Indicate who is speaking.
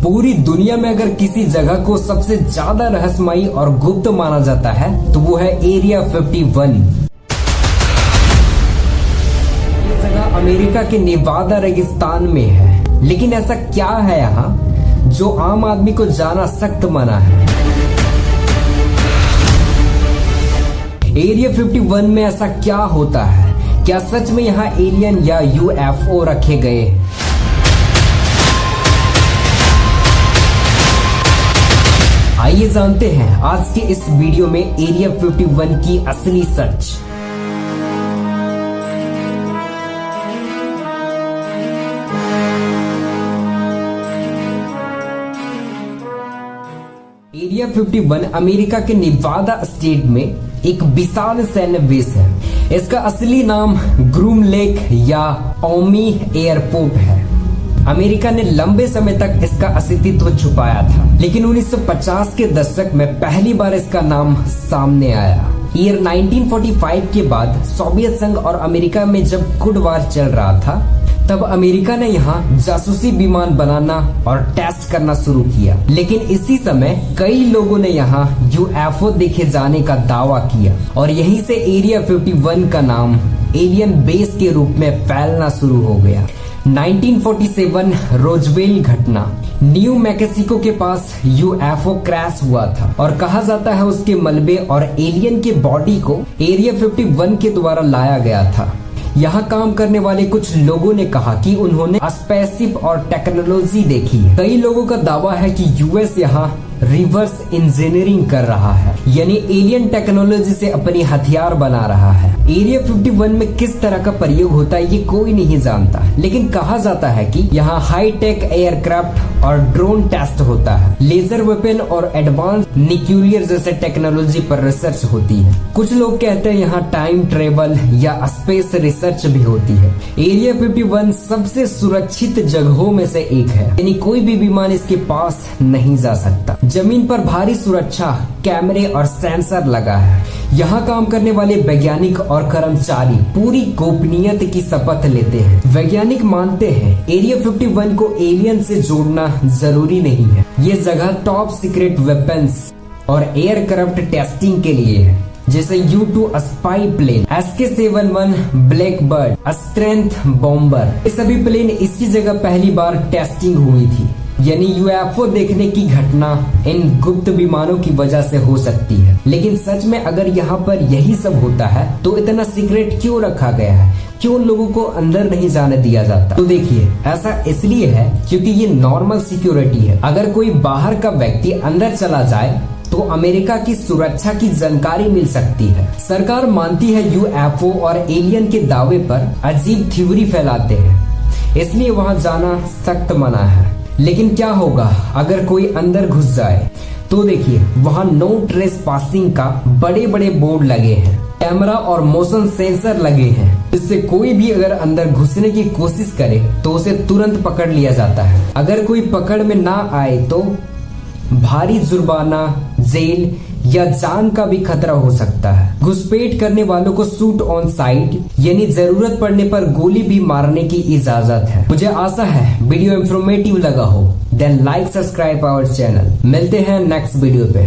Speaker 1: पूरी दुनिया में अगर किसी जगह को सबसे ज्यादा रहस्यमयी और गुप्त माना जाता है तो वो है एरिया 51। ये जगह अमेरिका के नेवादा रेगिस्तान में है, लेकिन ऐसा क्या है यहाँ जो आम आदमी को जाना सख्त मना है। एरिया 51 में ऐसा क्या होता है? क्या सच में यहाँ एलियन या यूएफओ रखे गए? आइए जानते हैं आज के इस वीडियो में एरिया 51 की असली सच। एरिया 51 अमेरिका के नेवादा स्टेट में एक विशाल सैन्य बेस है। इसका असली नाम ग्रूम लेक या ओमी एयरपोर्ट है। अमेरिका ने लंबे समय तक इसका अस्तित्व छुपाया था, लेकिन 1950 के दशक में पहली बार इसका नाम सामने आया। ईयर 1945 के बाद सोवियत संघ और अमेरिका में जब कोल्ड वॉर चल रहा था, तब अमेरिका ने यहाँ जासूसी विमान बनाना और टेस्ट करना शुरू किया। लेकिन इसी समय कई लोगों ने यहाँ यूएफओ देखे जाने का दावा किया और यहीं से एरिया 51 का नाम एलियन बेस के रूप में फैलना शुरू हो गया। 1947 रोजवेल घटना, न्यू मैक्सिको के पास यूएफओ क्रैश हुआ था और कहा जाता है उसके मलबे और एलियन के बॉडी को एरिया 51 के द्वारा लाया गया था। यहाँ काम करने वाले कुछ लोगों ने कहा कि उन्होंने स्पेसशिप और टेक्नोलॉजी देखी है। कई लोगों का दावा है कि यूएस यहाँ रिवर्स इंजीनियरिंग कर रहा है, यानी एलियन टेक्नोलॉजी से अपनी हथियार बना रहा है। एरिया 51 में किस तरह का प्रयोग होता है ये कोई नहीं जानता, लेकिन कहा जाता है कि यहाँ हाई टेक एयरक्राफ्ट और ड्रोन टेस्ट होता है। लेजर वेपन और एडवांस न्यूक्लियर जैसे टेक्नोलॉजी पर रिसर्च होती है। कुछ लोग कहते हैं यहाँ टाइम ट्रेवल या स्पेस रिसर्च भी होती है। एरिया 51 सबसे सुरक्षित जगहों में से एक है, यानी कोई भी विमान इसके पास नहीं जा सकता। जमीन पर भारी सुरक्षा कैमरे और सेंसर लगा है। यहाँ काम करने वाले वैज्ञानिक और कर्मचारी पूरी गोपनीयता की शपथ लेते हैं। वैज्ञानिक मानते हैं एरिया 51 को एलियन से जोड़ना जरूरी नहीं है। ये जगह टॉप सीक्रेट वेपन्स और एयरक्राफ्ट टेस्टिंग के लिए है, जैसे U-2 spy plane, SK-71 Blackbird, stealth bomber. ये सभी प्लेन इसकी जगह पहली बार टेस्टिंग हुई थी। यानी यूएफओ देखने की घटना इन गुप्त विमानों की वजह से हो सकती है। लेकिन सच में अगर यहाँ पर यही सब होता है तो इतना सीक्रेट क्यों रखा गया है? क्यों लोगों को अंदर नहीं जाने दिया जाता? तो देखिए, ऐसा इसलिए है क्योंकि ये नॉर्मल सिक्योरिटी है। अगर कोई बाहर का व्यक्ति अंदर चला जाए तो अमेरिका की सुरक्षा की जानकारी मिल सकती है। सरकार मानती है यूएफओ और एलियन के दावे पर अजीब थ्योरी फैलाते हैं, इसलिए वहाँ जाना सख्त मना है। लेकिन क्या होगा अगर कोई अंदर घुस जाए? तो देखिए, वहाँ नो ट्रेस पासिंग का बड़े बड़े बोर्ड लगे हैं, कैमरा और मोशन सेंसर लगे हैं, जिससे कोई भी अगर अंदर घुसने की कोशिश करे तो उसे तुरंत पकड़ लिया जाता है। अगर कोई पकड़ में ना आए तो भारी जुर्माना, जेल या जान का भी खतरा हो सकता है। घुसपैठ करने वालों को शूट ऑन साइट, यानी जरूरत पड़ने पर गोली भी मारने की इजाजत है। मुझे आशा है वीडियो इंफॉर्मेटिव लगा हो। Then like, subscribe our channel. मिलते हैं नेक्स्ट वीडियो पे।